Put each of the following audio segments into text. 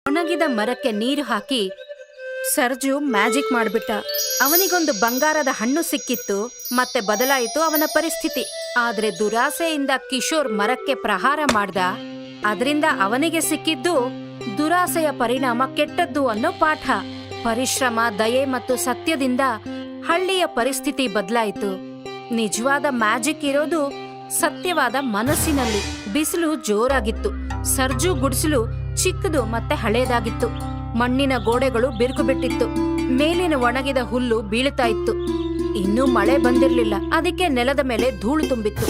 ಒಣಗಿದ ಮರಕ್ಕೆ ನೀರು ಹಾಕಿ ಸರ್ಜು ಮ್ಯಾಜಿಕ್ ಮಾಡ್ಬಿಟ್ಟ. ಅವನಿಗೊಂದು ಬಂಗಾರದ ಹಣ್ಣು ಸಿಕ್ಕಿತ್ತು, ಮತ್ತೆ ಬದಲಾಯಿತು ಅವನ ಪರಿಸ್ಥಿತಿ. ಆದ್ರೆ ದುರಾಸೆಯಿಂದ ಕಿಶೋರ್ ಮರಕ್ಕೆ ಪ್ರಹಾರ ಮಾಡ್ದ. ಅದರಿಂದ ಅವನಿಗೆ ಸಿಕ್ಕಿದ್ದು ದುರಾಸೆಯ ಪರಿಣಾಮ ಕೆಟ್ಟದ್ದು ಅನ್ನೋ ಪಾಠ. ಪರಿಶ್ರಮ, ದಯೆ ಮತ್ತು ಸತ್ಯದಿಂದ ಹಳ್ಳಿಯ ಪರಿಸ್ಥಿತಿ ಬದಲಾಯಿತು. ನಿಜವಾದ ಮ್ಯಾಜಿಕ್ ಇರೋದು ಸತ್ಯವಾದ ಮನಸ್ಸಿನಲ್ಲಿ. ಬಿಸಿಲು ಜೋರಾಗಿತ್ತು. ಸರ್ಜು ಗುಡಿಸಲು ಚಿಕ್ಕದು ಮತ್ತೆ ಹಳೇದಾಗಿತ್ತು. ಮಣ್ಣಿನ ಗೋಡೆಗಳು ಬಿರುಕು ಬಿಟ್ಟಿತ್ತು. ಮೇಲಿನ ಒಣಗಿದ ಹುಲ್ಲು ಬೀಳ್ತಾ ಇತ್ತು. ಇನ್ನೂ ಮಳೆ ಬಂದಿರ್ಲಿಲ್ಲ, ಅದಕ್ಕೆ ನೆಲದ ಮೇಲೆ ಧೂಳು ತುಂಬಿತ್ತು.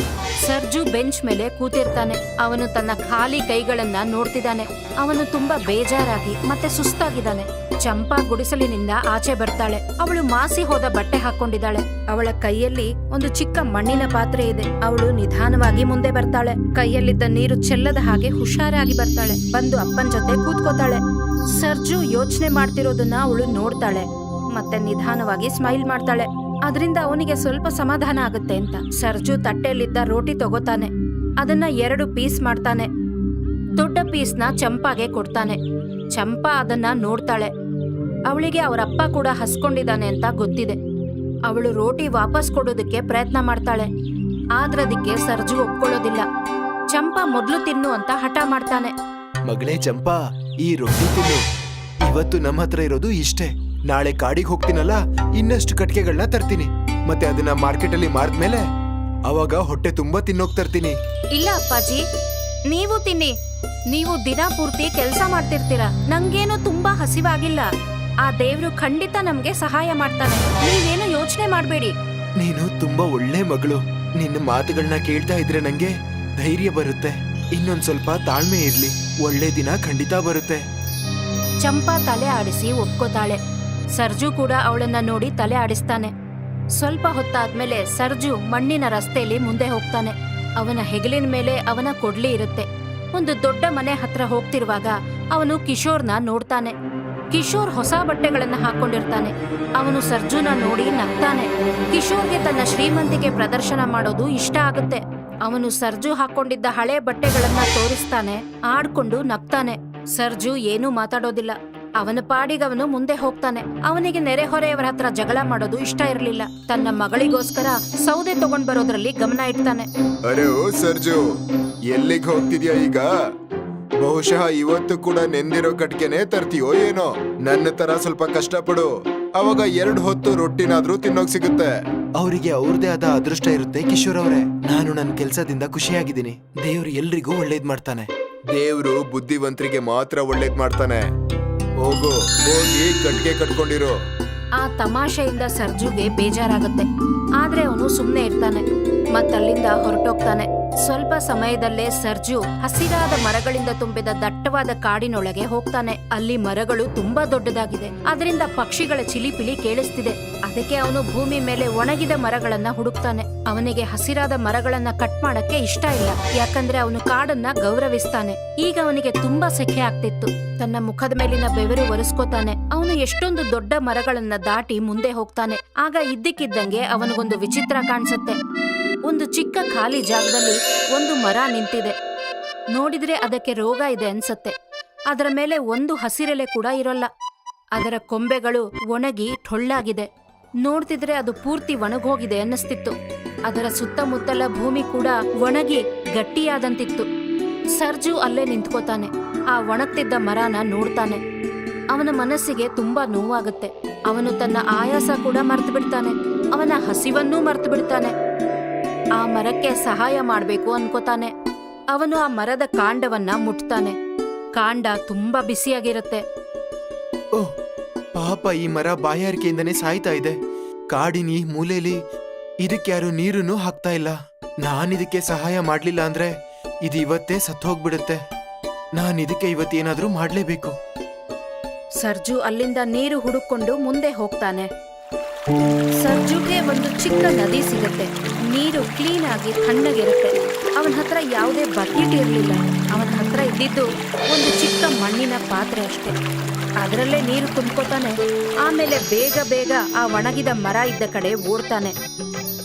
ಸರ್ಜು ಬೆಂಚ್ ಮೇಲೆ ಕೂತಿರ್ತಾನೆ. ಅವನು ತನ್ನ ಖಾಲಿ ಕೈಗಳನ್ನ ನೋಡ್ತಿದ್ದಾನೆ. ಅವನು ತುಂಬಾ ಬೇಜಾರಾಗಿ ಮತ್ತೆ ಸುಸ್ತಾಗಿದ್ದಾನೆ. ಚಂಪಾ ಗುಡಿಸಲಿನಿಂದ ಆಚೆ ಬರ್ತಾಳೆ. ಅವಳು ಮಾಸಿ ಹೋದ ಬಟ್ಟೆ ಹಾಕೊಂಡಿದ್ದಾಳೆ. ಅವಳ ಕೈಯಲ್ಲಿ ಒಂದು ಚಿಕ್ಕ ಮಣ್ಣಿನ ಪಾತ್ರೆ ಇದೆ. ಅವಳು ನಿಧಾನವಾಗಿ ಮುಂದೆ ಬರ್ತಾಳೆ. ಕೈಯಲ್ಲಿದ್ದ ನೀರು ಚೆಲ್ಲದ ಹಾಗೆ ಹುಷಾರಾಗಿ ಬರ್ತಾಳೆ. ಬಂದು ಅಪ್ಪನ ಜೊತೆ ಕೂತ್ಕೋತಾಳೆ. ಸರ್ಜು ಯೋಚನೆ ಮಾಡ್ತಿರೋದನ್ನ ಅವಳು ನೋಡ್ತಾಳೆ. ಮತ್ತೆ ನಿಧಾನವಾಗಿ ಸ್ಮೈಲ್ ಮಾಡ್ತಾಳೆ. ಅದರಿಂದ ಅವನಿಗೆ ಸ್ವಲ್ಪ ಸಮಾಧಾನ ಆಗುತ್ತೆ ಅಂತ. ಸರ್ಜು ತಟ್ಟೆಯಲ್ಲಿದ್ದ ರೋಟಿ ತಗೋತಾನೆ. ಅದನ್ನ 2 ಪೀಸ್ ಮಾಡ್ತಾನೆ. ದೊಡ್ಡ ಪೀಸ್ನ ಚಂಪಾಗೆ ಕೊಡ್ತಾನೆ. ಚಂಪಾ ಅದನ್ನ ನೋಡ್ತಾಳೆ. ಅವಳಿಗೆ ಅವರಪ್ಪ ಕೂಡ ಹಸ್ಕೊಂಡಿದ್ದಾನೆ ಅಂತ ಗೊತ್ತಿದೆ. ಅವಳು ರೋಟಿ ವಾಪಸ್ ಕೊಡೋದಕ್ಕೆ ಪ್ರಯತ್ನ ಮಾಡ್ತಾಳೆ. ಆದ್ರದಕ್ಕೆ ಸರ್ಜು ಒಪ್ಕೊಳ್ಳೋದಿಲ್ಲ. ಚಂಪಾ ಮೊದ್ಲು ತಿನ್ನು ಅಂತ ಹಠ ಮಾಡ್ತಾನೆ. ಮಗಳೇ ಚಂಪಾ, ಈ ರೊಟ್ಟಿ ತಿನ್ನು. ಇವತ್ತು ನಮ್ಮ ಹತ್ರ ಇರೋದು ಇಷ್ಟೇ. ನಾಳೆ ಕಾಡಿಗೆ ಹೋಗ್ತೀನಲ್ಲ, ಇನ್ನಷ್ಟು ಕಟ್ಕೆಗಳನ್ನ ತರ್ತೀನಿ. ಮತ್ತೆ ಅದನ್ನ ಮಾರ್ಕೆಟ್ ಅಲ್ಲಿ ಮಾರ್ದ್ಮೇಲೆ ಅವಾಗ ಹೊಟ್ಟೆ ತುಂಬಾ ತಿನ್ನೋಕ್ ತರ್ತೀನಿ. ಇಲ್ಲ ಅಪ್ಪಾಜಿ, ನೀವು ತಿನ್ನಿ. ನೀವು ದಿನ ಪೂರ್ತಿ ಕೆಲಸ ಮಾಡ್ತಿರ್ತೀರ. ನಂಗೇನು ತುಂಬಾ ಹಸಿವಾಗಿಲ್ಲ. ಆ ದೇವ್ರು ಖಂಡಿತ ನಮ್ಗೆ ಸಹಾಯ ಮಾಡ್ತಾನೆ. ನೀವೇನು ಯೋಚನೆ ಮಾಡ್ಬೇಡಿ. ನೀನು ತುಂಬಾ ಒಳ್ಳೆ ಮಗಳು. ನಿನ್ನ ಮಾತುಗಳನ್ನ ಕೇಳ್ತಾ ಇದ್ರೆ ನಂಗೆ ಧೈರ್ಯ ಬರುತ್ತೆ. ಇನ್ನೊಂದ್ ಸ್ವಲ್ಪ ತಾಳ್ಮೆ ಇರ್ಲಿ, ಒಳ್ಳೆ ದಿನ ಖಂಡಿತ ಬರುತ್ತೆ. ಚಂಪಾ ತಲೆ ಆಡಿಸಿ ಒಪ್ಕೋತಾಳೆ. ಸರ್ಜು ಕೂಡ ಅವಳನ್ನ ನೋಡಿ ತಲೆ ಆಡಿಸ್ತಾನೆ. ಸ್ವಲ್ಪ ಹೊತ್ತಾದ್ಮೇಲೆ ಸರ್ಜು ಮಣ್ಣಿನ ರಸ್ತೆಯಲ್ಲಿ ಮುಂದೆ ಹೋಗ್ತಾನೆ. ಅವನ ಹೆಗಲಿನ ಮೇಲೆ ಅವನ ಕೊಡ್ಲಿ ಇರುತ್ತೆ. ಒಂದು ದೊಡ್ಡ ಮನೆ ಹತ್ರ ಹೋಗ್ತಿರುವಾಗ ಅವನು ಕಿಶೋರ್ನ ನೋಡ್ತಾನೆ. ಕಿಶೋರ್ ಹೊಸ ಬಟ್ಟೆಗಳನ್ನ ಹಾಕೊಂಡಿರ್ತಾನೆ. ಅವನು ಸರ್ಜುನ ನೋಡಿ ನಗ್ತಾನೆ. ಕಿಶೋರ್ಗೆ ತನ್ನ ಶ್ರೀಮಂತಿಕೆ ಪ್ರದರ್ಶನ ಮಾಡೋದು ಇಷ್ಟ ಆಗುತ್ತೆ. ಅವನು ಸರ್ಜು ಹಾಕೊಂಡಿದ್ದ ಹಳೆ ಬಟ್ಟೆಗಳನ್ನ ತೋರಿಸ್ತಾನೆ. ಆಡ್ಕೊಂಡು ನಗ್ತಾನೆ. ಸರ್ಜು ಏನೂ ಮಾತಾಡೋದಿಲ್ಲ. ಅವನ ಪಾಡಿಗವನು ಮುಂದೆ ಹೋಗ್ತಾನೆ. ಅವನಿಗೆ ನೆರೆಹೊರೆಯವರ ಹತ್ರ ಜಗಳ ಮಾಡೋದು ಇಷ್ಟ ಇರಲಿಲ್ಲ. ತನ್ನ ಮಗಳಿಗೋಸ್ಕರ ಸೌದೆ ತಗೊಂಡ್ ಬರೋದ್ರಲ್ಲಿ ಗಮನ ಇಡ್ತಾನೆ. ಅರೆ ಓ ಸರ್ಜು, ಎಲ್ಲಿಗೆ ಹೋಗ್ತಿದ್ಯಾ ಈಗ? ಬಹುಶಃ ಇವತ್ತು ಕೂಡ ನೆಂದಿರೋ ಕಟ್ಕೆನೆ ತರ್ತೀಯೋ ಏನೋ. ನನ್ನ ತರ ಸ್ವಲ್ಪ ಕಷ್ಟಪಡು, ಅವಾಗ 2 ಹೊತ್ತು ರೊಟ್ಟಿನಾದ್ರೂ ತಿನ್ನೋಕ್ ಸಿಗುತ್ತೆ. ಅವರಿಗೆ ಅವ್ರದೇ ಆದ ಅದೃಷ್ಟ ಇರುತ್ತೆ ಕಿಶೋರ್ ಅವರೇ. ನಾನು ನನ್ನ ಕೆಲ್ಸದಿಂದ ಖುಷಿಯಾಗಿದ್ದೀನಿ. ದೇವ್ರು ಎಲ್ರಿಗೂ ಒಳ್ಳೇದ್ ಮಾಡ್ತಾನೆ. ದೇವ್ರು ಬುದ್ಧಿವಂತರಿಗೆ ಮಾತ್ರ ಒಳ್ಳೇದ್ ಮಾಡ್ತಾನೆ. ಹೋಗು, ಹೋಗಿ ಕಟ್ಗೆ ಕಟ್ಕೊಂಡಿರು. ಆ ತಮಾಷೆಯಿಂದ ಸರ್ಜುಗೆ ಬೇಜಾರಾಗುತ್ತೆ. ಆದ್ರೆ ಅವನು ಸುಮ್ನೆ ಇರ್ತಾನೆ. ಮತ್ತಲ್ಲಿಂದ ಹೊರಟೋಗ್ತಾನೆ. ಸ್ವಲ್ಪ ಸಮಯದಲ್ಲೇ ಸರ್ಜು ಹಸಿರಾದ ಮರಗಳಿಂದ ತುಂಬಿದ ದಟ್ಟವಾದ ಕಾಡಿನೊಳಗೆ ಹೋಗ್ತಾನೆ. ಅಲ್ಲಿ ಮರಗಳು ತುಂಬಾ ದೊಡ್ಡದಾಗಿದೆ. ಅದರಿಂದ ಪಕ್ಷಿಗಳ ಚಿಲಿಪಿಲಿ ಕೇಳಿಸ್ತಿದೆ. ಅದಕ್ಕೆ ಅವನು ಭೂಮಿ ಮೇಲೆ ಒಣಗಿದ ಮರಗಳನ್ನ ಹುಡುಕ್ತಾನೆ. ಅವನಿಗೆ ಹಸಿರಾದ ಮರಗಳನ್ನ ಕಟ್ ಮಾಡಕ್ಕೆ ಇಷ್ಟ ಇಲ್ಲ, ಯಾಕಂದ್ರೆ ಅವನು ಕಾಡನ್ನ ಗೌರವಿಸ್ತಾನೆ. ಈಗ ಅವನಿಗೆ ತುಂಬಾ ಸೆಖೆ ಆಗ್ತಿತ್ತು. ತನ್ನ ಮುಖದ ಮೇಲಿನ ಬೆವರು ಒರೆಸ್ಕೋತಾನೆ. ಅವನು ಎಷ್ಟೊಂದು ದೊಡ್ಡ ಮರಗಳನ್ನ ದಾಟಿ ಮುಂದೆ ಹೋಗ್ತಾನೆ. ಆಗ ಇದ್ದಕ್ಕಿದ್ದಂಗೆ ಅವನಿಗೊಂದು ವಿಚಿತ್ರ ಕಾಣಿಸುತ್ತೆ. ಒಂದು ಚಿಕ್ಕ ಖಾಲಿ ಜಾಗದಲ್ಲಿ ಒಂದು ಮರ ನಿಂತಿದೆ. ನೋಡಿದ್ರೆ ಅದಕ್ಕೆ ರೋಗ ಇದೆ ಅನ್ಸತ್ತೆ. ಅದರ ಮೇಲೆ ಒಂದು ಹಸಿರೆಲೆ ಕೂಡ ಇರೋಲ್ಲ. ಅದರ ಕೊಂಬೆಗಳು ಒಣಗಿ ಟೊಳ್ಳಾಗಿದೆ. ನೋಡ್ತಿದ್ರೆ ಅದು ಪೂರ್ತಿ ಒಣಗೋಗಿದೆ ಅನ್ನಿಸ್ತಿತ್ತು. ಅದರ ಸುತ್ತಮುತ್ತಲ ಭೂಮಿ ಕೂಡ ಒಣಗಿ ಗಟ್ಟಿಯಾದಂತಿತ್ತು. ಸರ್ಜು ಅಲ್ಲೇ ನಿಂತ್ಕೋತಾನೆ. ಆ ಒಣಗ್ತಿದ್ದ ಮರನ ನೋಡ್ತಾನೆ. ಅವನ ಮನಸ್ಸಿಗೆ ತುಂಬಾ ನೋವಾಗುತ್ತೆ. ಅವನು ತನ್ನ ಆಯಾಸ ಕೂಡ ಮರ್ತು ಬಿಡ್ತಾನೆ. ಅವನ ಹಸಿವನ್ನೂ ಮರ್ತು ಬಿಡ್ತಾನೆ. ಆ ಮರಕ್ಕೆ ಸಹಾಯ ಮಾಡ್ಬೇಕು ಅನ್ಕೋತಾನೆ. ಅವನು ಆ ಮರದ ಕಾಂಡವನ್ನ ಮುಟ್ತಾನೆ. ಕಾಂಡ ತುಂಬಾ ಬಿಸಿಯಾಗಿರುತ್ತೆ. ಓಹ್ ಪಾಪ, ಈ ಮರ ಬಾಯಾರಿಕೆಯಿಂದನೇ ಸಾಯ್ತಾ ಇದೆ. ಕಾಡಿನ ಈ ಮೂಲೆಯಲ್ಲಿ ಇದಕ್ಯಾರು ನೀರನ್ನು ಹಾಕ್ತಾ ಇಲ್ಲ. ನಾನಿದಕ್ಕೆ ಸಹಾಯ ಮಾಡ್ಲಿಲ್ಲ ಅಂದ್ರೆ ಇದು ಇವತ್ತೇ ಸತ್ತೋಗ್ಬಿಡುತ್ತೆ. ನಾನಿದಕ್ಕೆ ಇವತ್ತೇನಾದ್ರೂ ಮಾಡ್ಲೇಬೇಕು. ಸರ್ಜು ಅಲ್ಲಿಂದ ನೀರು ಹುಡುಕೊಂಡು ಮುಂದೆ ಹೋಗ್ತಾನೆ. ಸರ್ಜುಗೆ ಒಂದು ಚಿಕ್ಕ ನದಿ ಸಿಗುತ್ತೆ. ನೀರು ಕ್ಲೀನ್ ಆಗಿ ತಣ್ಣಗಿರುತ್ತೆ. ಅವನ ಹತ್ರ ಯಾವುದೇ ಬಕೆಟ್ ಇರಲಿಲ್ಲ. ಅವನ ಹತ್ರ ಇದ್ದಿದ್ದು ಒಂದು ಚಿಕ್ಕ ಮಣ್ಣಿನ ಪಾತ್ರೆ ಅಷ್ಟೇ. ಅದರಲ್ಲೇ ನೀರು ತುಂಬ್ಕೋತಾನೆ. ಆಮೇಲೆ ಬೇಗ ಬೇಗ ಆ ಒಣಗಿದ ಮರ ಇದ್ದ ಕಡೆ ಓಡ್ತಾನೆ.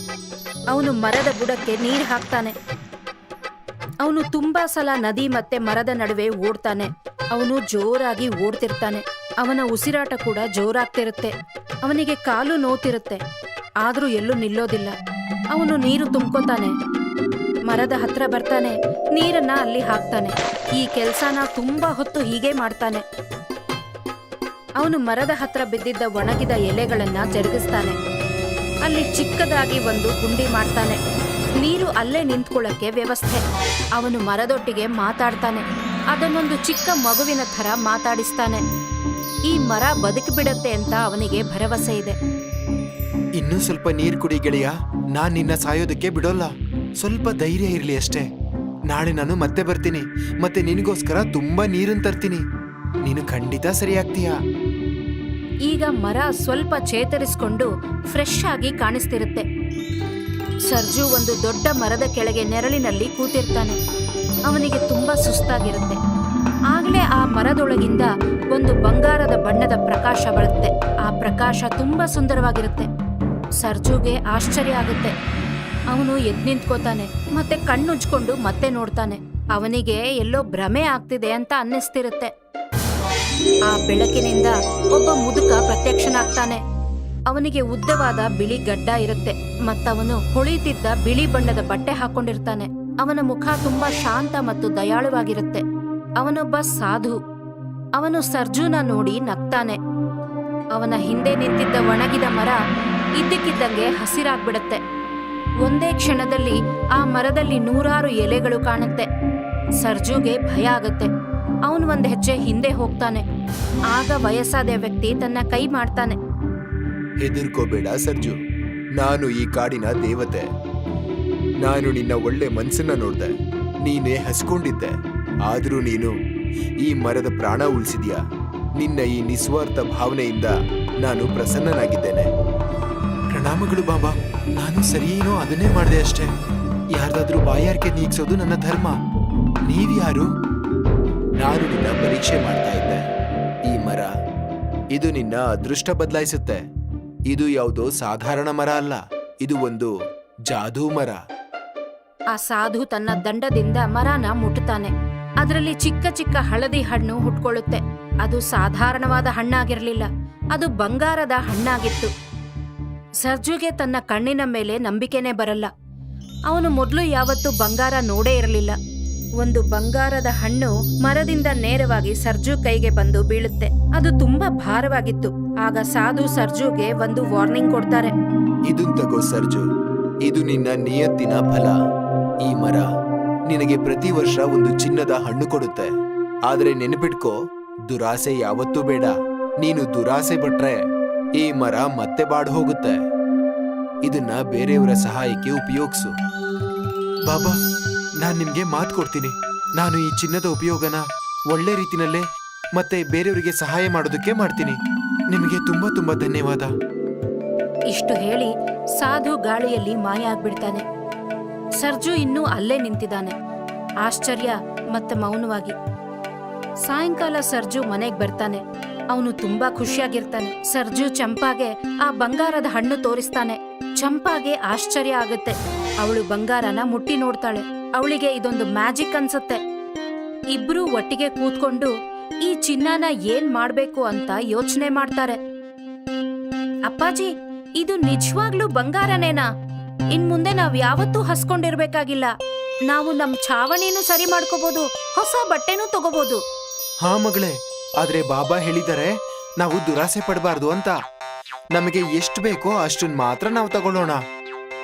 ಅವನು ಮರದ ಬುಡಕ್ಕೆ ನೀರು ಹಾಕ್ತಾನೆ. ಅವನು ತುಂಬಾ ಸಲ ನದಿ ಮತ್ತೆ ಮರದ ನಡುವೆ ಓಡ್ತಾನೆ. ಅವನು ಜೋರಾಗಿ ಓಡ್ತಿರ್ತಾನೆ. ಅವನ ಉಸಿರಾಟ ಕೂಡ ಜೋರಾಗ್ತಿರುತ್ತೆ. ಅವನಿಗೆ ಕಾಲು ನೋತಿರುತ್ತೆ, ಆದ್ರೂ ಎಲ್ಲೂ ನಿಲ್ಲೋದಿಲ್ಲ. ಅವನು ನೀರು ತುಂಬ್ಕೋತಾನೆ, ಮರದ ಹತ್ರ ಬರ್ತಾನೆ, ನೀರನ್ನ ಅಲ್ಲಿ ಹಾಕ್ತಾನೆ. ಈ ಕೆಲ್ಸನ ತುಂಬಾ ಹೊತ್ತು ಹೀಗೆ ಮಾಡ್ತಾನೆ. ಅವನು ಮರದ ಹತ್ರ ಬಿದ್ದಿದ್ದ ಒಣಗಿದ ಎಲೆಗಳನ್ನ ಜರುಗಿಸ್ತಾನೆ. ಅಲ್ಲಿ ಚಿಕ್ಕದಾಗಿ ಒಂದು ಗುಂಡಿ ಮಾಡ್ತಾನೆ. ನೀರು ಅಲ್ಲೇ ನಿಂತ್ಕೊಳ್ಳಕ್ಕೆ ವ್ಯವಸ್ಥೆ. ಅವನು ಮರದೊಟ್ಟಿಗೆ ಮಾತಾಡ್ತಾನೆ. ಅದನ್ನೊಂದು ಚಿಕ್ಕ ಮಗುವಿನ ಥರ ಮಾತಾಡಿಸ್ತಾನೆ. ಈ ಮರ ಬದುಕಿಬಿಡತ್ತೆ ಅಂತ ಅವನಿಗೆ ಭರವಸೆ ಇದೆ. ಇನ್ನೂ ಸ್ವಲ್ಪ ನೀರ್ ಕುಡಿ ಗೆಳೆಯ, ನಾನ್ ನಿನ್ನ ಸಾಯೋದಕ್ಕೆ ಬಿಡೋಲ್ಲ. ಸ್ವಲ್ಪ ಧೈರ್ಯ ಇರ್ಲಿ ಅಷ್ಟೇ. ನಾಳೆ ನಾನು ಮತ್ತೆ ಬರ್ತೀನಿ, ಮತ್ತೆ ನಿನಗೋಸ್ಕರ ತುಂಬಾ ನೀರನ್ನು ತರ್ತೀನಿ. ನೀನು ಖಂಡಿತ ಸರಿಯಾಗ್ತೀಯಾ. ಈಗ ಮರ ಸ್ವಲ್ಪ ಚೇತರಿಸ್ಕೊಂಡು ಫ್ರೆಶ್ ಆಗಿ ಕಾಣಿಸ್ತಿರುತ್ತೆ. ಸರ್ಜು ಒಂದು ದೊಡ್ಡ ಮರದ ಕೆಳಗೆ ನೆರಳಿನಲ್ಲಿ ಕೂತಿರ್ತಾನೆ. ಅವನಿಗೆ ತುಂಬಾ ಸುಸ್ತಾಗಿರುತ್ತೆ. ಆಗ್ಲೇ ಆ ಮರದೊಳಗಿಂದ ಒಂದು ಬಂಗಾರದ ಬಣ್ಣದ ಪ್ರಕಾಶ ಬರುತ್ತೆ. ಆ ಪ್ರಕಾಶ ತುಂಬಾ ಸುಂದರವಾಗಿರುತ್ತೆ. ಸರ್ಜುಗೆ ಆಶ್ಚರ್ಯ ಆಗುತ್ತೆ. ಅವನು ಎದ್ದು ನಿಂತ್ಕೋತಾನೆ, ಮತ್ತೆ ಕಣ್ಣುಜ್ಕೊಂಡು ಮತ್ತೆ ನೋಡ್ತಾನೆ. ಅವನಿಗೆ ಎಲ್ಲೋ ಭ್ರಮೆ ಆಗ್ತಿದೆ ಅಂತ ಅನ್ನಿಸ್ತಿರುತ್ತೆ. ಆ ಬೆಳಕಿನಿಂದ ಒಬ್ಬ ಮುದುಕ ಪ್ರತ್ಯಕ್ಷನಾಗ್ತಾನೆ. ಅವನಿಗೆ ಉದ್ದವಾದ ಬಿಳಿ ಗಡ್ಡ ಇರುತ್ತೆ, ಮತ್ತವನು ಹೊಳಿತಿದ್ದ ಬಿಳಿ ಬಣ್ಣದ ಬಟ್ಟೆ ಹಾಕೊಂಡಿರ್ತಾನೆ. ಅವನ ಮುಖ ತುಂಬಾ ಶಾಂತ ಮತ್ತು ದಯಾಳುವಾಗಿರುತ್ತೆ. ಅವನೊಬ್ಬ ಸಾಧು. ಅವನು ಸರ್ಜುನ ನೋಡಿ ನಗ್ತಾನೆ. ಅವನ ಹಿಂದೆ ನಿಂತಿದ್ದ ಒಣಗಿದ ಮರ ಇದ್ದಕ್ಕಿದ್ದಂಗೆ ಹಸಿರಾಗ್ಬಿಡತ್ತೆ. ಒಂದೇ ಕ್ಷಣದಲ್ಲಿ ಆ ಮರದಲ್ಲಿ 100 ಎಲೆಗಳು ಕಾಣುತ್ತೆ. ಸರ್ಜುಗೆ ಭಯ ಆಗತ್ತೆ. ಅವನು ಒಂದ್ ಹೆಜ್ಜೆ ಹಿಂದೆ ಹೋಗ್ತಾನೆ. ಆಗ ವಯಸ್ಸಾದ ವ್ಯಕ್ತಿ ತನ್ನ ಕೈ ಮಾಡ್ತಾನೆ. ಹೆದರ್ಕೋಬೇಡ ಸರ್ಜು, ನಾನು ಈ ಕಾಡಿನ ದೇವತೆ. ನಾನು ನಿನ್ನ ಒಳ್ಳೆ ಮನ್ಸನ್ನ ನೋಡ್ದೆ. ನೀನೇ ಹಸ್ಕೊಂಡಿದ್ದೆ, ಆದ್ರೂ ನೀನು ಈ ಮರದ ಪ್ರಾಣ ಉಳಿಸಿದ್ಯಾ. ನಿನ್ನ ಈ ನಿಸ್ವಾರ್ಥ ಭಾವನೆಯಿಂದ ನಾನು ಪ್ರಸನ್ನನಾಗಿದ್ದೇನೆ. ಪ್ರಣಾಮಗಳು ಬಾಬಾ. ನಾನು ಸರಿಯೇನೋ ಅದನ್ನೇ ಮಾಡಿದೆ ಅಷ್ಟೇ. ಯಾರ್ದಾದ್ರೂ ಬಾಯಾರಿಕೆ ನೀಗ್ಸೋದು ನನ್ನ ಧರ್ಮ. ನೀವ್ಯಾರು? ನಾನು ನಿನ್ನ ಪರೀಕ್ಷೆ ಮಾಡ್ತಾ ಇದ್ದೆ. ಈ ಮರ, ಇದು ನಿನ್ನ ಅದೃಷ್ಟ ಬದಲಾಯಿಸುತ್ತೆ. ಇದು ಯಾವುದೋ ಸಾಧಾರಣ ಮರ ಅಲ್ಲ, ಇದು ಒಂದು ಜಾದೂ ಮರ. ಆ ಸಾಧು ತನ್ನ ದಂಡದಿಂದ ಮರನ ಮುಟ್ಟುತ್ತಾನೆ. ಅದರಲ್ಲಿ ಚಿಕ್ಕ ಚಿಕ್ಕ ಹಳದಿ ಹಣ್ಣು ಹುಟ್ಕೊಳ್ಳುತ್ತೆ. ಅದು ಸಾಧಾರಣವಾದ ಹಣ್ಣಾಗಿರ್ಲಿಲ್ಲ, ಅದು ಬಂಗಾರದ ಹಣ್ಣಾಗಿತ್ತು. ಸರ್ಜುಗೆ ತನ್ನ ಕಣ್ಣಿನ ಮೇಲೆ ನಂಬಿಕೆನೇ ಬರಲ್ಲ. ಅವನು ಮೊದಲು ಯಾವತ್ತೂ ಬಂಗಾರ ನೋಡೇ ಇರಲಿಲ್ಲ. ಒಂದು ಬಂಗಾರದ ಹಣ್ಣು ಮರದಿಂದ ನೇರವಾಗಿ ಸರ್ಜು ಕೈಗೆ ಬಂದು ಬೀಳುತ್ತೆ. ಅದು ತುಂಬಾ ಭಾರವಾಗಿತ್ತು. ಆಗ ಸಾಧು ಸರ್ಜುಗೆ ಒಂದು ವಾರ್ನಿಂಗ್ ಕೊಡ್ತಾರೆ. ಇದನ್ ತಗೋ ಸರ್ಜು, ಇದು ನಿನ್ನ ನಿಯತ್ತಿನ ಫಲ. ಈ ಮರ ನಿನಗೆ ಪ್ರತಿ ವರ್ಷ ಒಂದು ಚಿನ್ನದ ಹಣ್ಣು ಕೊಡುತ್ತೆ. ಆದ್ರೆ ನೆನಪಿಟ್ಕೋ, ದುರಾಸೆ ಯಾವತ್ತೂ ಬೇಡ. ನೀನು ದುರಾಸೆ ಬಿಟ್ರೆ ಈ ಮರ ಮತ್ತೆ ಬಾಡ್ ಹೋಗುತ್ತೆ. ಇದನ್ನ ಬೇರೆಯವರ ಸಹಾಯಕ್ಕೆ ಉಪಯೋಗಿಸು. ಬಾಬಾ, ನಾನ್ ನಿಮ್ಗೆ ಮಾತು ಕೊಡ್ತೀನಿ. ನಾನು ಈ ಚಿನ್ನದ ಉಪಯೋಗನ ಒಳ್ಳೆ ರೀತಿನಲ್ಲೇ ಮತ್ತೆ ಬೇರೆಯವರಿಗೆ ಸಹಾಯ ಮಾಡೋದಕ್ಕೆ ಮಾಡ್ತೀನಿ. ನಿಮಗೆ ತುಂಬಾ ತುಂಬಾ ಧನ್ಯವಾದ. ಇಷ್ಟು ಹೇಳಿ ಸಾಧು ಗಾಳಿಯಲ್ಲಿ ಮಾಯ ಆಗ್ಬಿಡ್ತಾನೆ. ಸರ್ಜು ಇನ್ನೂ ಅಲ್ಲೇ ನಿಂತಿದ್ದಾನೆ, ಆಶ್ಚರ್ಯ ಮತ್ತೆ ಮೌನವಾಗಿ. ಸಾಯಂಕಾಲ ಸರ್ಜು ಮನೆಗ್ ಬರ್ತಾನೆ. ಅವನು ತುಂಬಾ ಖುಷಿಯಾಗಿರ್ತಾನೆ. ಸರ್ಜು ಚಂಪಾಗೆ ಆ ಬಂಗಾರದ ಹಣ್ಣು ತೋರಿಸ್ತಾನೆ. ಚಂಪಾಗೆ ಆಶ್ಚರ್ಯ ಆಗುತ್ತೆ. ಅವಳು ಬಂಗಾರನ ಮುಟ್ಟಿ ನೋಡ್ತಾಳೆ. ಅವಳಿಗೆ ಇದೊಂದು ಮ್ಯಾಜಿಕ್ ಅನ್ಸುತ್ತೆ. ಇಬ್ರು ಒಟ್ಟಿಗೆ ಕೂತ್ಕೊಂಡು ಈ ಚಿನ್ನನ ಏನ್ ಮಾಡ್ಬೇಕು ಅಂತ ಯೋಚನೆ ಮಾಡ್ತಾರೆ. ಅಪ್ಪಾಜಿ, ಇದು ನಿಜವಾಗ್ಲೂ ಬಂಗಾರನೇನಾ? ಇನ್ಮುಂದೆ ನಾವ್ ಯಾವತ್ತೂ ಹಸ್ಕೊಂಡಿರ್ಬೇಕಾಗಿಲ್ಲ. ನಾವು ನಮ್ ಛಾವಣಿನೂ ಸರಿ ಮಾಡ್ಕೋಬಹುದು, ಹೊಸ ಬಟ್ಟೆನೂ ತಗೋಬಹುದು. ಹಾ ಮಗಳೇ, ಆದ್ರೆ ಬಾಬಾ ಹೇಳಿದರೆ ನಾವು ದುರಾಸೆ ಪಡಬಾರ್ದು ಅಂತ. ನಮಗೆ ಎಷ್ಟು ಬೇಕೋ ಅಷ್ಟನ್ ಮಾತ್ರ ನಾವು ತಗೊಳ್ಳೋಣ.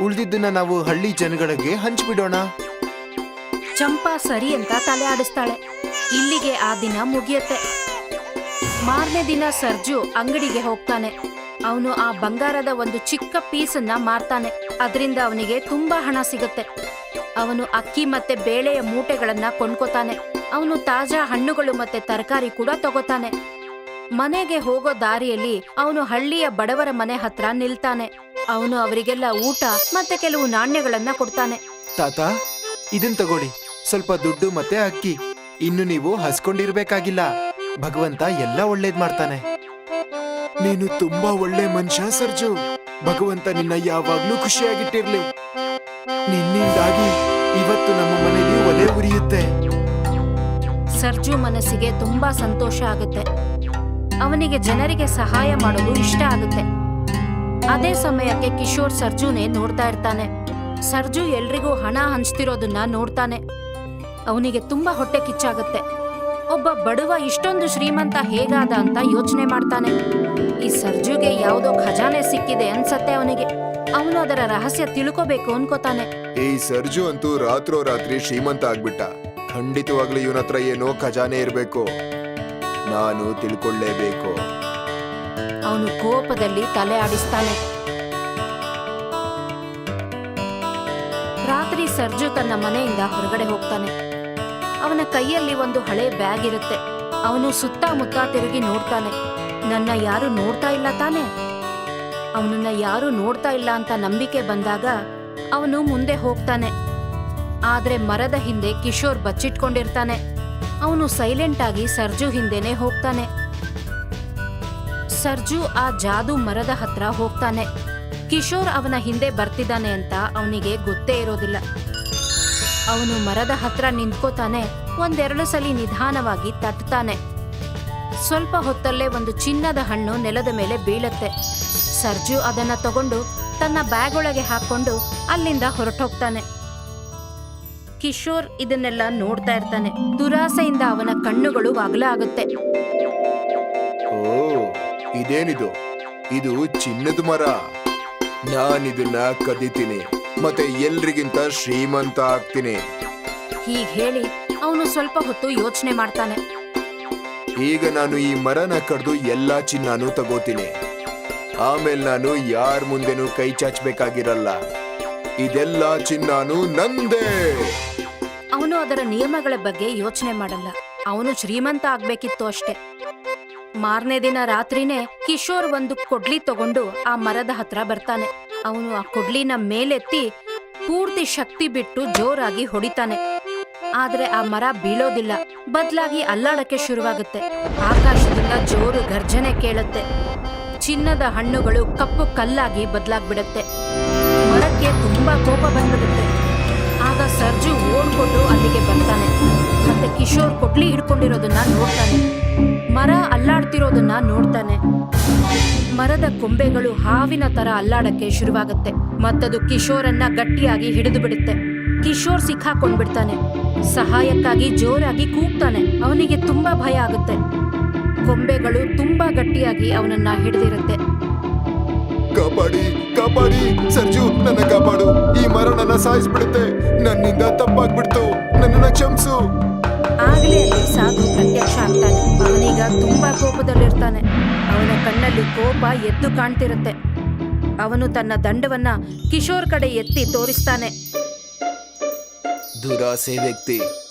ಉಳ್ದಿದ್ದನ್ನ ನಾವು ಹಳ್ಳಿ ಜನಗಳಿಗೆ ಹಂಚ್ಬಿಡೋಣ. ಚಂಪಾ ಸರಿ ಅಂತ ತಲೆ ಆಡಿಸ್ತಾಳೆ. ಇಲ್ಲಿಗೆ ಆ ದಿನ ಮುಗಿಯತ್ತೆ. ಮಾರನೇ ದಿನ ಸರ್ಜು ಅಂಗಡಿಗೆ ಹೋಗ್ತಾನೆ. ಅವನು ಆ ಬಂಗಾರದ ಒಂದು ಚಿಕ್ಕ ಪೀಸನ್ನ ಮಾರ್ತಾನೆ. ಅದರಿಂದ ಅವನಿಗೆ ತುಂಬಾ ಹಣ ಸಿಗುತ್ತೆ. ಅವನು ಅಕ್ಕಿ ಮತ್ತೆ ಬೇಳೆಯ ಮೂಟೆಗಳನ್ನ ಕೊಂಡ್ಕೋತಾನೆ. ಅವನು ತಾಜಾ ಹಣ್ಣುಗಳು ಮತ್ತೆ ತರಕಾರಿ ಕೂಡ ತಗೋತಾನೆ. ಮನೆಗೆ ಹೋಗೋ ದಾರಿಯಲ್ಲಿ ಅವನು ಹಳ್ಳಿಯ ಬಡವರ ಮನೆ ಹತ್ರ ನಿಲ್ತಾನೆ. ಅವನು ಅವರಿಗೆಲ್ಲ ಊಟ ಮತ್ತೆ ಕೆಲವು ನಾಣ್ಯಗಳನ್ನ ಕೊಡ್ತಾನೆ. ತಾತ, ಇದನ್ ತಗೊಳ್ಳಿ, ಸ್ವಲ್ಪ ದುಡ್ಡು ಮತ್ತೆ ಅಕ್ಕಿ. ಇನ್ನು ನೀವು ಹಸ್ಕೊಂಡಿರ್ಬೇಕಾಗಿಲ್ಲ. ಭಗವಂತ ಎಲ್ಲ ಒಳ್ಳೇದ್ ಮಾಡ್ತಾನೆ. ನೀನು ತುಂಬಾ ಒಳ್ಳೆ ಮನುಷ್ಯ ಸರ್ಜು. ಭಗವಂತ ನಿನ್ನ ಯಾವಾಗ್ಲೂ ಖುಷಿಯಾಗಿಟ್ಟಿರ್ಲಿ. ನಿನ್ನಿಂದಾಗಿ ಇವತ್ತು ನಮ್ಮ ಮನೆಯಲ್ಲಿ ಒಲೆ ಉರಿಯುತ್ತೆ. ಸರ್ಜು ಮನಸ್ಸಿಗೆ ತುಂಬಾ ಸಂತೋಷ ಆಗುತ್ತೆ. ಅವನಿಗೆ ಜನರಿಗೆ ಸಹಾಯ ಮಾಡೋದು ಇಷ್ಟ ಆಗುತ್ತೆ. ಅದೇ ಸಮಯಕ್ಕೆ ಕಿಶೋರ್ ಸರ್ಜುನೇ ನೋಡ್ತಾ ಇರ್ತಾನೆ. ಸರ್ಜು ಎಲ್ರಿಗೂ ಹಣ ಹಂಚ್ತಿರೋದನ್ನ ನೋಡ್ತಾನೆ. ಅವನಿಗೆ ತುಂಬಾ ಹೊಟ್ಟೆ ಕಿಚ್ಚಾಗತ್ತೆ. ಒಬ್ಬ ಬಡವ ಇಷ್ಟೊಂದು ಶ್ರೀಮಂತ ಹೇಗಾದ ಅಂತ ಯೋಚನೆ ಮಾಡ್ತಾನೆ. ಈ ಸರ್ಜುಗೆ ಯಾವುದೋ ಖಜಾನೆ ಸಿಕ್ಕಿದೆ ಅನ್ಸತ್ತೆ ಅವನಿಗೆ. ಅವನು ಅದರ ರಹಸ್ಯ ತಿಳ್ಕೋಬೇಕು ಅನ್ಕೋತಾನೆ. ಈ ಸರ್ಜು ಅಂತೂ ರಾತ್ರೋರಾತ್ರಿ ಶ್ರೀಮಂತ ಆಗ್ಬಿಟ್ಟ. ಖಂಡಿತವಾಗ್ಲೂ ಇವನ ಹತ್ರ ಏನೋ ಖಜಾನೆ ಇರ್ಬೇಕು. ನಾನು ತಿಳ್ಕೊಳ್ಳೇಬೇಕು. ಅವನು ಕೋಪದಲ್ಲಿ ತಲೆ ಆಡಿಸ್ತಾನೆ. ರಾತ್ರಿ ಸರ್ಜು ತನ್ನ ಮನೆಯಿಂದ ಹೊರಗಡೆ ಹೋಗ್ತಾನೆ. ಅವನ ಕೈಯಲ್ಲಿ ಒಂದು ಹಳೆ ಬ್ಯಾಗ್ ಇರುತ್ತೆ. ಅವನು ಸುತ್ತಮುತ್ತ ತಿರುಗಿ ನೋಡ್ತಾನೆ. ನನ್ನ ಯಾರು ನೋಡ್ತಾ ಇಲ್ಲ ತಾನೆ? ಅವನನ್ನ ಯಾರು ನೋಡ್ತಾ ಇಲ್ಲ ಅಂತ ನಂಬಿಕೆ ಬಂದಾಗ ಅವನು ಮುಂದೆ ಹೋಗ್ತಾನೆ. ಆದ್ರೆ ಮರದ ಹಿಂದೆ ಕಿಶೋರ್ ಬಚ್ಚಿಟ್ಕೊಂಡಿರ್ತಾನೆ. ಅವನು ಸೈಲೆಂಟ್ ಆಗಿ ಸರ್ಜು ಹಿಂದೆನೆ ಹೋಗ್ತಾನೆ. ಸರ್ಜು ಆ ಜಾದು ಮರದ ಹತ್ರ ಹೋಗ್ತಾನೆ. ಕಿಶೋರ್ ಅವನ ಹಿಂದೆ ಬರ್ತಿದ್ದಾನೆ ಅಂತ ಅವನಿಗೆ ಗೊತ್ತೇ ಇರೋದಿಲ್ಲ. ಅವನು ಮರದ ಹತ್ರ ನಿಂತ್ಕೋತಾನೆ. ಒಂದೆರಡು ಸಲ ನಿಧಾನವಾಗಿ ತಟ್ತಾನೆ. ಸ್ವಲ್ಪ ಹೊತ್ತಲ್ಲೇ ಒಂದು ಚಿನ್ನದ ಹಣ್ಣು ನೆಲದ ಮೇಲೆ ಬೀಳತ್ತೆ. ಸರ್ಜು ಅದನ್ನ ತಗೊಂಡು ತನ್ನ ಬ್ಯಾಗ್ ಒಳಗೆ ಹಾಕೊಂಡು ಅಲ್ಲಿಂದ ಹೊರಟೋಗ್ತಾನೆ. ಕಿಶೋರ್ ಇದನ್ನೆಲ್ಲ ನೋಡ್ತಾ ಇರ್ತಾನೆ. ದುರಾಸೆಯಿಂದ ಅವನ ಕಣ್ಣುಗಳು ಅಗಲ ಆಗುತ್ತೆ. ಓ, ಇದೇನಿದು? ಇದು ಚಿನ್ನದ ಮರ. ನಾನಿದನ್ನ ಕದಿತೀನಿ ಮತ್ತೆ ಎಲ್ರಿಗಿಂತ ಶ್ರೀಮಂತ ಆಗ್ತೀನಿ. ಹೀಗ್ ಹೇಳಿ ಅವನು ಸ್ವಲ್ಪ ಹೊತ್ತು ಯೋಚನೆ ಮಾಡ್ತಾನೆ. ಈಗ ನಾನು ಈ ಮರನ ಕಡ್ದು ಎಲ್ಲಾ ಚಿನ್ನಾನು ತಗೋತೀನಿ. ಆಮೇಲೆ ನಾನು ಯಾರ ಮುಂದೆನೂ ಕೈ ಚಾಚಬೇಕಾಗಿರಲ್ಲ. ಇದೆಲ್ಲ ಚಿನ್ನಾನು ನಂದೇ. ಅವನು ಅದರ ನಿಯಮಗಳ ಬಗ್ಗೆ ಯೋಚನೆ ಮಾಡಲ್ಲ. ಅವನು ಶ್ರೀಮಂತ ಆಗ್ಬೇಕಿತ್ತು ಅಷ್ಟೇ. ಮಾರನೇ ದಿನ ರಾತ್ರಿನೇ ಕಿಶೋರ್ ಒಂದು ಕೊಡ್ಲಿ ತಗೊಂಡು ಆ ಮರದ ಹತ್ರ ಬರ್ತಾನೆ. ಅವನು ಆ ಕೊಡ್ಲಿನ ಮೇಲೆತ್ತಿ ಪೂರ್ತಿ ಶಕ್ತಿ ಬಿಟ್ಟು ಜೋರಾಗಿ ಹೊಡಿತಾನೆ. ಆದ್ರೆ ಆ ಮರ ಬೀಳೋದಿಲ್ಲ, ಬದಲಾಗಿ ಅಲ್ಲಾಡಕ್ಕೆ ಶುರುವಾಗುತ್ತೆ. ಆಕಾಶದಿಂದ ಜೋರು ಗರ್ಜನೆ ಕೇಳುತ್ತೆ. ಚಿನ್ನದ ಹಣ್ಣುಗಳು ಕಪ್ಪು ಕಲ್ಲಾಗಿ ಬದಲಾಗ್ಬಿಡುತ್ತೆ. ಮರಕ್ಕೆ ತುಂಬಾ ಕೋಪ ಬಂದ್ಬಿಡುತ್ತೆ. ಆಗ ಸರ್ಜು ಓಡ್ಕೊಂಡು ಅಲ್ಲಿಗೆ ಬರ್ತಾನೆ. ಮತ್ತೆ ಕಿಶೋರ್ ಕೊಡ್ಲಿ ಹಿಡ್ಕೊಂಡಿರೋದನ್ನ ನೋಡ್ತಾನೆ. ಮರ ಅಲ್ಲಾಡ್ತಿರೋದನ್ನ ನೋಡ್ತಾನೆ. ಮರದ ಕೊಂಬೆಗಳು ಹಾವಿನ ತರ ಅಲ್ಲಾಡಕ್ಕೆ ಶುರುವಾಗುತ್ತೆ. ಮತ್ತದು ಕಿಶೋರನ್ನ ಗಟ್ಟಿಯಾಗಿ ಹಿಡಿದು ಬಿಡುತ್ತೆ. ಕಿಶೋರ್ ಸಿಕ್ಕಾಕೊಂಡ್ಬಿಡ್ತಾನೆ. ಸಹಾಯಕ್ಕಾಗಿ ಜೋರಾಗಿ ಕೂಗ್ತಾನೆ. ಅವನಿಗೆ ತುಂಬಾ ಭಯ ಆಗುತ್ತೆ. ಕೊಂಬೆಗಳು ತುಂಬಾ ಗಟ್ಟಿಯಾಗಿ ಅವನನ್ನ ಹಿಡಿದಿರುತ್ತೆ. ಕಾಪಾಡಿ, ಕಾಪಾಡಿ, ಸರ್ಜು ನನ್ನ ಕಾಪಾಡು. ಈ ಮರ ನನ್ನ ಸಾಯಿಸ್ಬಿಡುತ್ತೆ. ನನ್ನಿಂದ ತಪ್ಪಾಗ್ಬಿಡ್ತು. ನನ್ನನ್ನ ಕ್ಷಮಿಸು. ಆಗ್ಲೇ ಅಲ್ಲಿ ಸಾಧು ಪ್ರತ್ಯಕ್ಷ ಆಗ್ತಾನೆ. ಅವನೀಗ ತುಂಬಾ ಕೋಪದಲ್ಲಿರ್ತಾನೆ. ಅವನ ಕಣ್ಣಲ್ಲಿ ಕೋಪ ಎದ್ದು ಕಾಣ್ತಿರುತ್ತೆ. ಅವನು ತನ್ನ ದಂಡವನ್ನ ಕಿಶೋರ್ ಕಡೆ ಎತ್ತಿ ತೋರಿಸ್ತಾನೆ. ದುರಾಸೆ ವ್ಯಕ್ತಿ,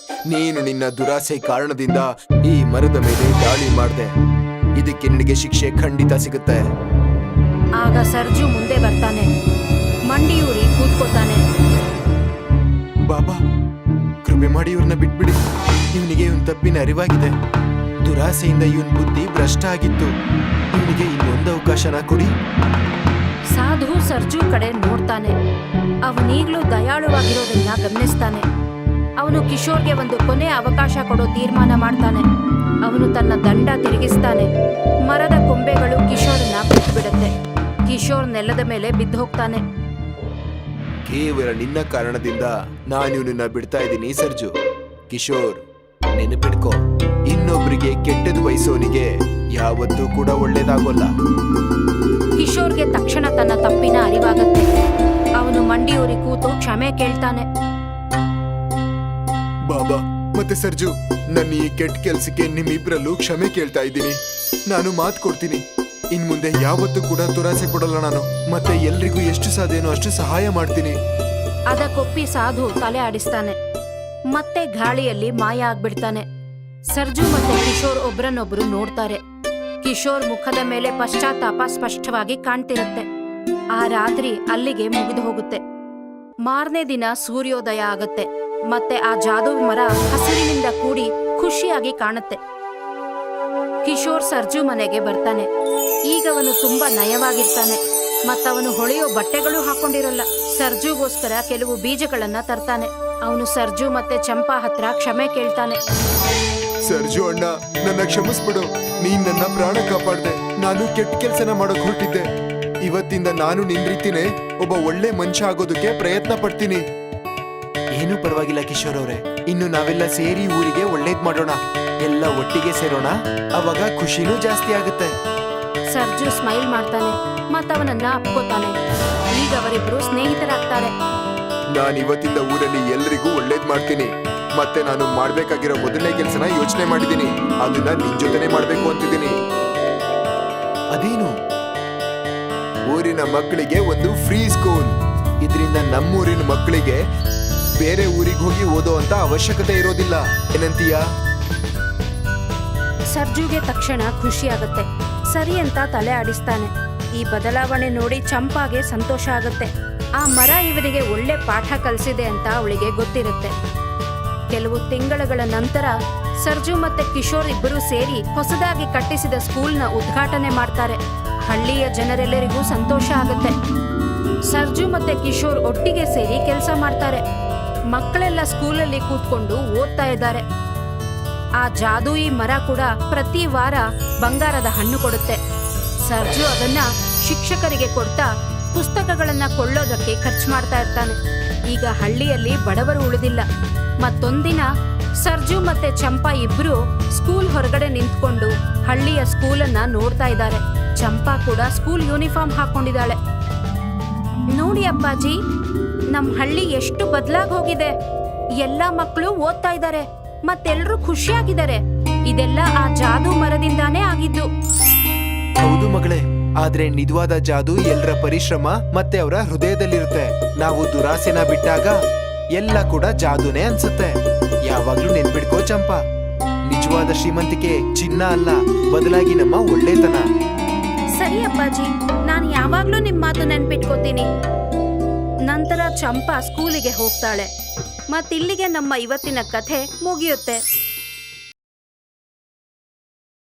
ನೀನು ನಿನ್ನ ದುರಾಸೆ ಕಾರಣದಿಂದ ಈ ಮರದ ಮೇಲೆ ದಾಳಿ ಮಾಡ್ದೆ. ಇದಕ್ಕೆ ನಿನಗೆ ಶಿಕ್ಷೆ ಖಂಡಿತ ಸಿಗುತ್ತೆ. ಆಗ ಸರ್ಜು ಮುಂದೆ ಬರ್ತಾನೆ. ಮಂಡಿಯೂರಿ ಕೂತ್ಕೋತಾನೆ. ಬಾಬಾ, ಕೃಪೆ ಮಾಡಿ ಇವ್ರನ್ನ ಬಿಟ್ಬಿಡಿ. ಇವನಿಗೆ ಇವನ್ ತಪ್ಪಿನ ಅರಿವಾಗಿದೆ. ದುರಾಸೆಯಿಂದ ಇವನ್ ಬುದ್ಧಿ ಭ್ರಷ್ಟ ಆಗಿತ್ತು. ಇವನಿಗೆ ಇನ್ನೊಂದು ಅವಕಾಶನ ಕೊಡಿ. ಸಾಧು ಸರ್ಜು ಕಡೆ ನೋಡ್ತಾನೆ. ಅವನೀಗ್ಲೂ ದಯಾಳುವಾಗಿರೋದನ್ನ ಗಮನಿಸ್ತಾನೆ. ಅವನು ಕಿಶೋರ್ಗೆ ಒಂದು ಕೊನೆ ಅವಕಾಶ ಕೊಡೋ ತೀರ್ಮಾನ ಮಾಡ್ತಾನೆ. ಅವನು ತನ್ನ ದಂಡ ತಿರುಗಿಸ್ತಾನೆ. ಮರದ ಕೊಂಬೆಗಳು ಕಿಶೋರ್ನ ಬಿಟ್ಟುಬಿಡುತ್ತೆ. ಕಿಶೋರ್ ನೆಲದ ಮೇಲೆ ಬಿದ್ದು ಹೋಗ್ತಾನೆ. ಕೇವಲ ನಿನ್ನ ಕಾರಣದಿಂದ ನಾನು ನಿನ್ನ ಬಿಡ್ತಾ ಇದ್ದೀನಿ ಸರ್ಜು. ಕಿಶೋರ್, ನೆನಪಿಡ್ಕೋ, ಇನ್ನೊಬ್ರಿಗೆ ಕೆಟ್ಟದ್ದು ಬಯಸೋನಿಗೆ ಯಾವತ್ತೂ ಕೂಡ ಒಳ್ಳೇದಾಗೋಲ್ಲ. ಕಿಶೋರ್ಗೆ ತಕ್ಷಣ ತನ್ನ ತಪ್ಪಿನ ಅರಿವಾಗತ್ತೆ. ಅವನು ಮಂಡಿಯೂರಿ ಕೂತು ಕ್ಷಮೆ ಕೇಳ್ತಾನೆ. ಬಾಬಾ ಮತ್ತೆ ಸರ್ಜು, ನನ್ನ ಈ ಕೆಟ್ಟ ಕೆಲ್ಸಕ್ಕೆ ನಿಮ್ಮಿಬ್ರಲ್ಲೂ ಕ್ಷಮೆ ಕೇಳ್ತಾ ಇದ್ದೀನಿ. ನಾನು ಮಾತು ಕೊಡ್ತೀನಿ, ಇನ್ ಮುಂದೆ ಯಾವತ್ತೂ ಕೂಡ ದುರಾಸೆ ಪಡಲ್ಲ ನಾನು. ಮತ್ತೆ ಎಲ್ರಿಗೂ ಎಷ್ಟು ಸಾಧ್ಯನೋ ಅಷ್ಟು ಸಹಾಯ ಮಾಡ್ತೀನಿ. ಅದಕ್ಕೊಪ್ಪಿ ಸಾಧು ತಲೆ ಆಡಿಸ್ತಾನೆ. ಮತ್ತೆ ಗಾಳಿಯಲ್ಲಿ ಮಾಯ ಆಗ್ಬಿಡ್ತಾನೆ. ಸರ್ಜು ಮತ್ತೆ ಕಿಶೋರ್ ಒಬ್ರನ್ನೊಬ್ರು ನೋಡ್ತಾರೆ. ಕಿಶೋರ್ ಮುಖದ ಮೇಲೆ ಪಶ್ಚಾತ್ತಾಪ ಸ್ಪಷ್ಟವಾಗಿ ಕಾಣ್ತಿರುತ್ತೆ. ಆ ರಾತ್ರಿ ಅಲ್ಲಿಗೆ ಮುಗಿದು ಹೋಗುತ್ತೆ. ಮಾರನೇ ದಿನ ಸೂರ್ಯೋದಯ ಆಗತ್ತೆ. ಮತ್ತೆ ಆ ಜಾದು ಮರ ಹಸಿರಿನಿಂದ ಕೂಡಿ ಖುಷಿಯಾಗಿ ಕಾಣುತ್ತೆ. ಕಿಶೋರ್ ಸರ್ಜು ಮನೆಗೆ ಬರ್ತಾನೆ. ಈಗ ಅವನು ತುಂಬಾ ನಯವಾಗಿರ್ತಾನೆ. ಮತ್ತವನು ಹೊಳೆಯೋ ಬಟ್ಟೆಗಳು ಹಾಕೊಂಡಿರಲ್ಲ. ಸರ್ಜುಗೋಸ್ಕರ ಕೆಲವು ಬೀಜಗಳನ್ನ ತರ್ತಾನೆ. ಅವನು ಸರ್ಜು ಮತ್ತೆ ಚಂಪಾ ಹತ್ರ ಕ್ಷಮೆ ಕೇಳ್ತಾನೆ. ಸರ್ಜು ಅಣ್ಣ, ನನ್ನ ಕ್ಷಮಿಸ್ಬಿಡು. ನೀನ್ ನನ್ನ ಪ್ರಾಣ ಕಾಪಾಡ್ದೆ. ನಾನು ಕೆಟ್ಟ ಕೆಲ್ಸನ ಮಾಡಕ್ ಹೊರಟಿದ್ದೆ. ಇವತ್ತಿಂದ ನಾನು ನಿನ್ ರೀತಿನೇ ಒಬ್ಬ ಒಳ್ಳೆ ಮನುಷ್ಯ ಆಗೋದಕ್ಕೆ ಪ್ರಯತ್ನ ಪಡ್ತೀನಿ. ಏನು ಪರವಾಗಿಲ್ಲ ಕಿಶೋರ್ ಅವ್ರೆ, ಇನ್ನು ನಾವೆಲ್ಲ ಸೇರಿ ಊರಿಗೆ ಒಳ್ಳೇದ್ ಮಾಡೋಣ. ಎಲ್ಲ ಒಟ್ಟಿಗೆ ಸೇರೋಣ, ಅವಾಗ ಖುಷಿನೂ ಜಾಸ್ತಿ ಆಗುತ್ತೆ. ಸರ್ಜು ಸ್ಮೈಲ್ ಮಾಡ್ತಾನೆ ಮತ್ತವನನ್ನ ಅಪ್ಕೋತಾನೆ. ಈಗ ಅವರಿಬ್ರು ಸ್ನೇಹಿತರಾಗ್ತಾರೆ. ನಾನು ಇವತ್ತಿಂದ ಊರಲ್ಲಿ ಎಲ್ರಿಗೂ ಒಳ್ಳೇದ್ ಮಾಡ್ತೀನಿ. ಮತ್ತೆ ನಾನು ಮಾಡ್ಬೇಕಾಗಿರೋ ಮೊದಲನೇ ಕೆಲ್ಸನ ಯೋಚನೆ ಮಾಡಿದೀನಿ. ಅದನ್ನ ನಿನ್ ಜೊತೆನೆ ಮಾಡ್ಬೇಕು ಅಂತಿದ್ದೀನಿ. ಅದೇನು? ಊರಿನ ಮಕ್ಕಳಿಗೆ ಒಂದು ಫ್ರೀ ಸ್ಕೂಲ್. ಇದರಿಂದ ನಮ್ಮೂರಿನ ಮಕ್ಕಳಿಗೆ ಬೇರೆ ಊರಿಗೆ ಹೋಗಿ ಓದೋ ಅಂತ ಅವಶ್ಯಕತೆ ಇರೋದಿಲ್ಲ. ಏನಂತೀಯ? ಸರ್ಜುಗೆ ತಕ್ಷಣ ಖುಷಿ ಆಗುತ್ತೆ. ಸರಿ ಅಂತ ತಲೆ ಆಡಿಸ್ತಾನೆ. ಈ ಬದಲಾವಣೆ ನೋಡಿ ಚಂಪಾಗೆ ಸಂತೋಷ ಆಗುತ್ತೆ. ಆ ಮರ ಇವನಿಗೆ ಒಳ್ಳೆ ಪಾಠ ಕಲಿಸಿದೆ ಅಂತ ಅವಳಿಗೆ ಗೊತ್ತಿರುತ್ತೆ. ಕೆಲವು ತಿಂಗಳುಗಳ ನಂತರ ಸರ್ಜು ಮತ್ತೆ ಕಿಶೋರ್ ಇಬ್ಬರು ಸೇರಿ ಹೊಸದಾಗಿ ಕಟ್ಟಿಸಿದ ಸ್ಕೂಲ್ನ ಉದ್ಘಾಟನೆ ಮಾಡ್ತಾರೆ. ಹಳ್ಳಿಯ ಜನರೆಲ್ಲರಿಗೂ ಸಂತೋಷ ಆಗುತ್ತೆ. ಸರ್ಜು ಮತ್ತೆ ಕಿಶೋರ್ ಒಟ್ಟಿಗೆ ಸೇರಿ ಕೆಲಸ ಮಾಡ್ತಾರೆ. ಮಕ್ಕಳೆಲ್ಲ ಸ್ಕೂಲಲ್ಲಿ ಕೂತ್ಕೊಂಡು ಓದ್ತಾ ಇದ್ದಾರೆ. ಆ ಜಾದೂಯಿ ಮರ ಕೂಡ ಪ್ರತಿ ವಾರ ಬಂಗಾರದ ಹಣ್ಣು ಕೊಡುತ್ತೆ. ಸರ್ಜು ಅದನ್ನ ಶಿಕ್ಷಕರಿಗೆ ಕೊಡ್ತಾ ಪುಸ್ತಕಗಳನ್ನ ಕೊಳ್ಳೋದಕ್ಕೆ ಖರ್ಚು ಮಾಡ್ತಾ ಇರ್ತಾನೆ. ಈಗ ಹಳ್ಳಿಯಲ್ಲಿ ಬಡವರು ಉಳಿದಿಲ್ಲ. ಮತ್ತೊಂದಿನ ಸರ್ಜು ಮತ್ತೆ ಚಂಪಾ ಇಬ್ರು ಸ್ಕೂಲ್ ಹೊರಗಡೆ ನಿಂತ್ಕೊಂಡು ಹಳ್ಳಿಯ ಸ್ಕೂಲನ್ನ ನೋಡ್ತಾ ಇದ್ದಾರೆ. ಚಂಪಾ ಕೂಡ ಸ್ಕೂಲ್ ಯೂನಿಫಾರ್ಮ್ ಹಾಕೊಂಡಿದ್ದಾಳೆ. ನೋಡಿ ಅಪ್ಪಾಜಿ, ನಮ್ ಹಳ್ಳಿ ಎಷ್ಟು ಬದಲಾಗಿ ಹೋಗಿದೆ. ಎಲ್ಲಾ ಮಕ್ಕಳು ಓದ್ತಾ ಇದ್ದಾರೆ, ಮತ್ತೆಲ್ರೂ ಖುಷಿಯಾಗಿದ್ದಾರೆ. ಇದೆಲ್ಲ ಆ ಜಾದೂ ಮರದಿಂದಾನೇ ಆಗಿದ್ದು. ಹೌದು ಮಗಳೇ, ಆದ್ರೆ ನಿಜವಾದ ಜಾದು ಎಲ್ಲರ ಪರಿಶ್ರಮ ಮತ್ತೆ ಅವರ ಹೃದಯದಲ್ಲಿರುತ್ತೆ. ನಾವು ದುರಾಸೆನ ಬಿಟ್ಟಾಗ ಎಲ್ಲ ಕೂಡ ಜಾದೂನೇ ಅನ್ಸುತ್ತೆ. ಯಾವಾಗ್ಲೂ ನೆನ್ಪಿಡ್ಕೋ ಚಂಪಾ, ನಿಜವಾದ ಶ್ರೀಮಂತಿಕೆ ಚಿನ್ನ ಅಲ್ಲ, ಬದಲಾಗಿ ನಮ್ಮ ಒಳ್ಳೆತನ. ಸರಿ ಅಪ್ಪಾಜಿ, ನಾನು ಯಾವಾಗ್ಲೂ ನಿಮ್ ಮಾತು ನೆನ್ಪಿಟ್ಕೋತೀನಿ. ನಂತರ ಚಂಪಾ ಸ್ಕೂಲಿಗೆ ಹೋಗ್ತಾಳೆ. ಮತ್ತಿಲ್ಲಿಗೆ ನಮ್ಮ ಇವತ್ತಿನ ಕಥೆ ಮುಗಿಯುತ್ತೆ.